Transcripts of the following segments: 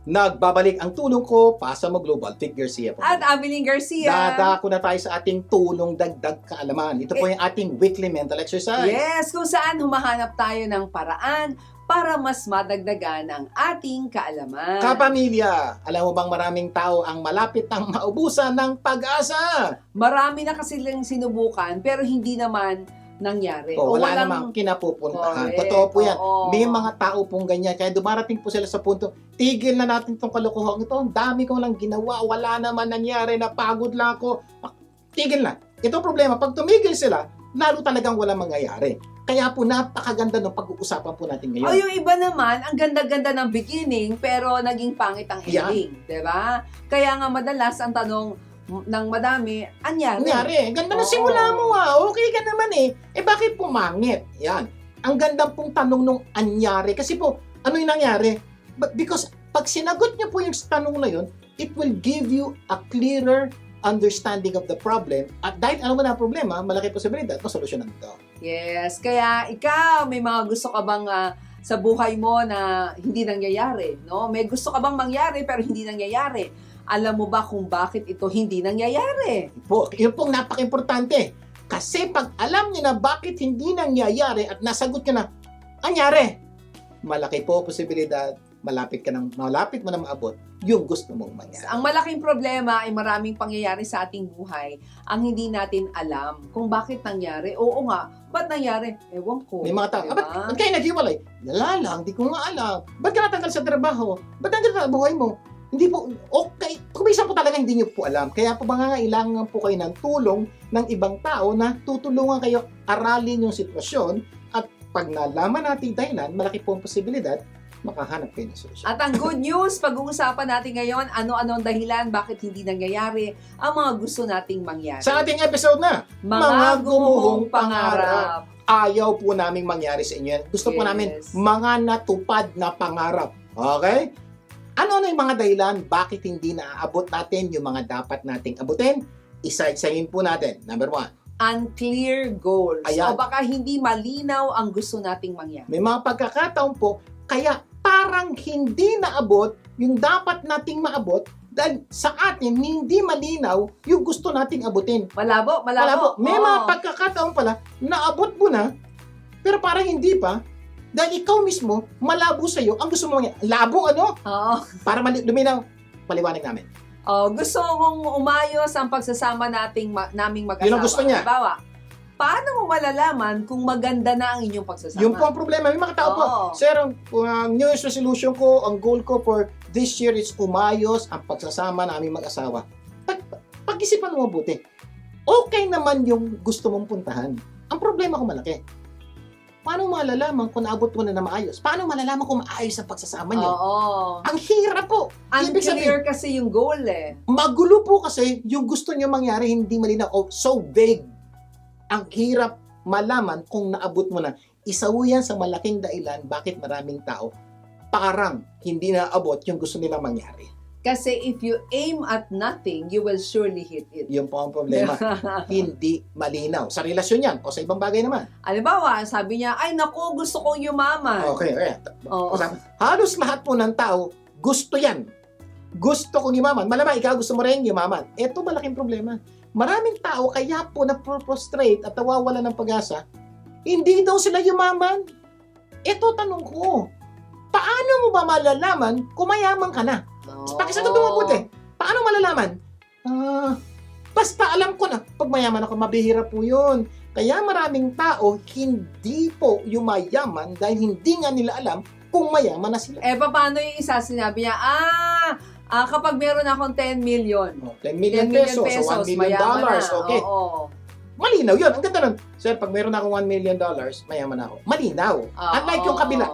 Nagbabalik ang tulong ko, pasa mo Global, Vic Garcia po. At Abiling Garcia. Dadako na tayo sa ating tulong dagdag kaalaman. Ito po yung ating weekly mental exercise. Yes, kung saan humahanap tayo ng paraan para mas madagdagan ang ating kaalaman. Kapamilya, alam mo bang maraming tao ang malapit ng maubusan ng pag-asa? Marami na kasi lang sinubukan pero hindi naman nangyari. O, wala walang- namang kinapupuntahan. Correct. Totoo po yan. Oo. May mga tao pong ganyan. Kaya dumarating po sila sa punto, tigil na natin itong kalokohan ito. Ang dami kong lang ginawa. Wala naman nangyari. Napagod lang ako. Tigil na. Ito ang problema. Pag tumigil sila, lalo talagang walang mangyayari. Kaya po napakaganda ng pag-uusapan po natin ngayon. O yung iba naman, ang ganda-ganda ng beginning pero naging pangit ang ending. Diba? Kaya nga madalas ang tanong ng madami, anyari? Nangyari. Ganda na Oo. simula mo Okay ka naman eh. Bakit pumangit? Yan. Ang ganda pong tanong nung anyari. Kasi po, ano yung nangyari? Because pag sinagot niyo po yung tanong na yun, it will give you a clearer understanding of the problem. At dahil alam mo na ang problema, malaki posibilidad na solusyonan ito. Yes. Kaya ikaw, may mga gusto ka bang sa buhay mo na hindi nangyayari? No? May gusto ka bang mangyari pero hindi nangyayari? Alam mo ba kung bakit ito hindi nangyayari? Yun pong napaka-importante. Kasi pag alam niyo na bakit hindi nangyayari at nasagot niyo na, anyari, malaki po posibilidad, malapit mo na maabot yung gusto mong mangyari. Ang malaking problema ay maraming pangyayari sa ating buhay ang hindi natin alam kung bakit nangyari. Oo nga, ba't nangyari? Ewan ko. May mga tao, Diba? ba't kayo naghiwalay? Wala lang, di ko nga alam. Ba't ka natanggal sa trabaho? Ba't nandiyan sa buhay mo? Hindi po, okay. Kung minsan po talaga hindi niyo po alam. Kaya po mangangailangan po kayo ng tulong ng ibang tao na tutulungan kayo aralin yung sitwasyon at pag nalaman natin dahilan, malaki po ang posibilidad makahanap kayo ng solusyon. At ang good news, pag-uusapan natin ngayon, ano-ano ang dahilan, bakit hindi nangyayari ang mga gusto nating mangyari. Sa ating episode na, mga gumuhong pangarap. ayaw po naming mangyari sa inyo yan. Gusto po Yes. namin mga natupad na pangarap. Okay? Ano yung mga dahilan bakit hindi naaabot natin yung mga dapat nating abutin? Isa-isahin po natin. Number 1, Unclear goals. Ayan. O baka hindi malinaw ang gusto nating mangyari. may mga pagkakataon po, kaya parang hindi naabot yung dapat nating maabot dahil sa atin hindi malinaw yung gusto nating abutin. Malabo. Malabo. May Oo. mga pagkakataon pala, naabot mo na, pero parang hindi pa, dahil ikaw mismo, malabo sa'yo, ang gusto mo mangyari. Labo ano? Oo. Para luminaw, paliwanag namin. Gusto kong umayos ang pagsasama naming mag-asawa. Yun ang gusto niya. Halimbawa, paano mo malalaman kung maganda na ang inyong pagsasama? Yung po ang problema. May mga tao po, Oo. Sir, ang New Year's resolution ko, ang goal ko for this year is umayos ang pagsasama naming mag-asawa. Pag-isipan mo mabuti. Okay naman yung gusto mong puntahan. Ang problema ko malaki. Paano malalaman kung naabot mo na maayos? Paano malalaman kung maayos ang pagsasama niyo? Oo. Ang hirap po. Ibig Unclear kasi yung goal eh. Magulo po kasi yung gusto niyo mangyari hindi malinaw o so vague. Ang hirap malaman kung naabot mo na. Isa po yan sa malaking dahilan bakit maraming tao parang hindi naabot yung gusto nilang mangyari. Kasi if you aim at nothing, you will surely hit it. Yun po ang problema. Hindi malinaw. Sa relasyon yan o sa ibang bagay naman. Halimbawa, sabi niya, ay naku, gusto kong yumaman. Okay. Oo. Halos lahat po ng tao gusto yan. Gusto kong yumaman. Malamang ikaw gusto mo rin yumaman. Ito malaking problema. Maraming tao kaya po na-frustrate at nawawala ng pag-asa, hindi daw sila yumaman. Ito tanong ko, paano mo ba malalaman kung mayaman ka na? Pakisagot mo mabuti. Paano malalaman? Basta alam ko na, pag mayaman ako, mabihira po yun. Kaya maraming tao, hindi po yumayaman dahil hindi nga nila alam kung mayaman na sila. Paano yung isa sinabi niya, kapag meron akong 10 million. 10 million pesos, o $1 million. mayaman na. Okay. Oo. Malinaw yun. Ang ganda nun. Sir, pag meron akong $1 million, mayaman ako. Malinaw. Unlike yung kabila.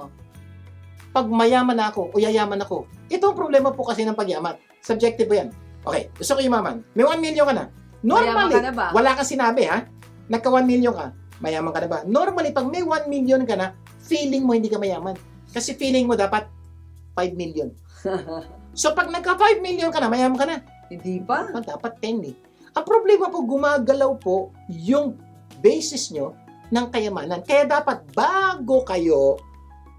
Pag mayaman na ako o yayaman ako, ito ang problema po kasi ng pagyaman. Subjective yan. Okay, gusto ko yumaman. May 1 million ka na. Normally, Mayaman ka na ba? wala kang sinabi ha. Nagka 1 million ka, mayaman ka na ba? Normally, pag may 1 million ka na, feeling mo hindi ka mayaman. Kasi feeling mo dapat 5 million. So pag nagka 5 million ka na, mayaman ka na. Hindi pa. Dapat 10 eh. Ang problema po, gumagalaw po yung basis nyo ng kayamanan. Kaya dapat bago kayo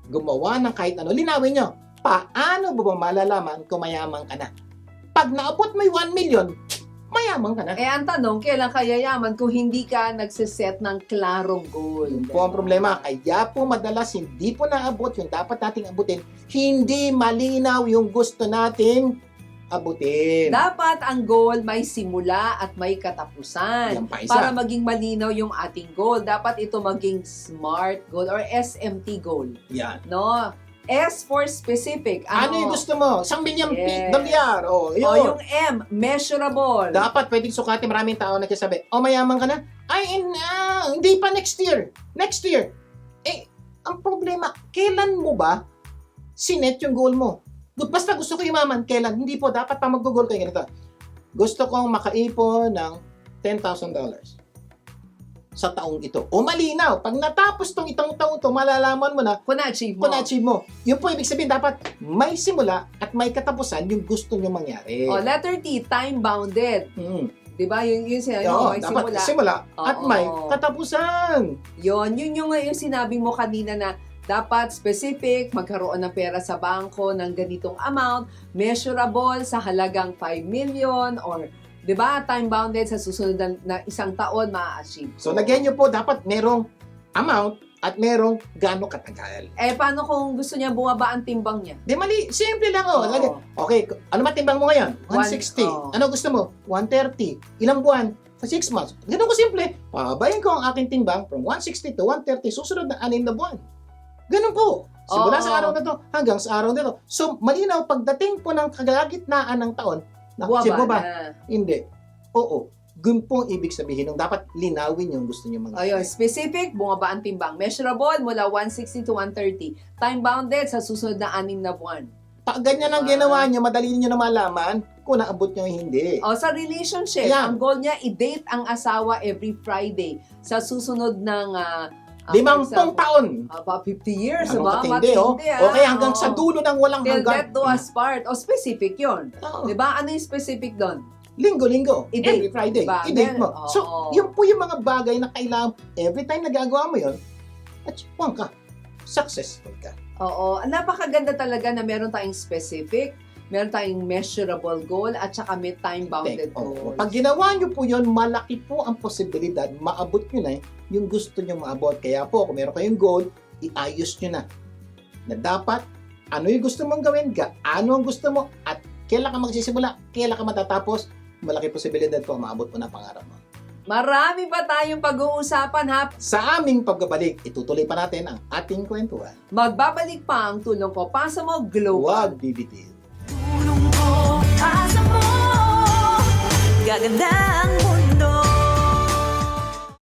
gumawa ng kahit ano, linawin nyo. paano mo ba malalaman kung mayaman ka na? Pag naabot mo yung 1 million, mayaman ka na. Ang tanong, kailan ka yayaman kung hindi ka nagsiset ng klarong goal? Yun po ang problema. Kaya po madalas hindi po naabot yung dapat nating abutin. Hindi malinaw yung gusto nating abutin. Dapat ang goal may simula at may katapusan. Yan pa isa. Para maging malinaw yung ating goal, dapat ito maging SMART goal or SMT goal. Yan. No? S for specific. Ano yung gusto mo? 1 million Yes. dolyar. O Yun. yung M, measurable. Dapat pwedeng sukatin. Maraming tao nagsasabi, mayaman ka na? Hindi pa next year. Next year. Ang problema, kailan mo ba sinet yung goal mo? Basta gusto ko yumaman, kailan? Hindi po, dapat pa mag-goal kayo ganito. Gusto kong makaipon ng $10,000 sa taong ito. O malinaw, pag natapos tong itong taong to, malalaman mo na Kung na-achieve mo. kung na-achieve mo. Yun po, ibig sabihin, dapat may simula at may katapusan yung gusto nyo mangyari. O, letter T, time-bounded. Mm. Diba? Yung Oo, may dapat simula. simula at Oo. may katapusan. Yun yung sinabi mo kanina na dapat specific, magkaroon ng pera sa bangko ng ganitong amount, measurable sa halagang 5 million or 'di ba, time-bounded sa susunod na isang taon ma-achieve. So, lagyan nyo po, dapat merong amount at merong gaano katagal. Paano kung gusto niya bumaba ang timbang niya? Di mali, simple lang Oo. Okay, ano matimbang mo ngayon? 160. Oo. Ano gusto mo? 130. Ilang buwan? For 6 months. Ganun ko simple. Pababayin ko ang aking timbang from 160 to 130 susunod na 6 na buwan. Ganun po. Simula Oo. sa araw na to hanggang sa araw na to. So, malinaw, pagdating po ng kalagitnaan ng taon, Bumaba mo ba? na. Hindi. Oo. Ganun po ang ibig sabihin ng dapat linawin yung gusto nyo mga. Ayun, specific, bumaba ang timbang. Measurable mula 160 to 130. Time-bounded sa susunod na 6 na buwan. Pag ganyan ang ginawa nyo, madali nyo na malaman kung naabot nyo o hindi. O, sa relationship, Ayan. ang goal niya, i-date ang asawa every Friday sa susunod ng 50 taon. 50 years, Ano ba? matindi, oh. O kaya hanggang sa Oo. dulo ng walang Till hanggan. death do us part. O, specific yun. Oo. Di ba? Ano yung specific doon? Linggo-linggo. I-date. Every Friday. Diba? I-date mo. Oo. So, yun po yung mga bagay na kailangan, every time nagagawa mo yun, achieve ka. Successful ka. Oo. Napakaganda talaga na meron tayong specific, meron tayong measurable goal, at saka may time-bounded goal. Pag ginawa nyo po yun, malaki po ang posibilidad, maabot nyo na yung gusto nyo maabot. Kaya po, kung meron kayong goal, iayos nyo na. Na dapat, ano yung gusto mong gawin, gaano ang gusto mo, at kailan ka magsisimula, kailan ka matatapos, malaki posibilidad po maabot mo na pangarap mo. Marami pa tayong pag-uusapan, ha? Sa aming pagbabalik, itutuloy pa natin ang ating kwentuhan. Magbabalik pa ang tulong ko. Pasa mo, Global. Huwag bibitin. Tulong ko, asa mo, gaganda ang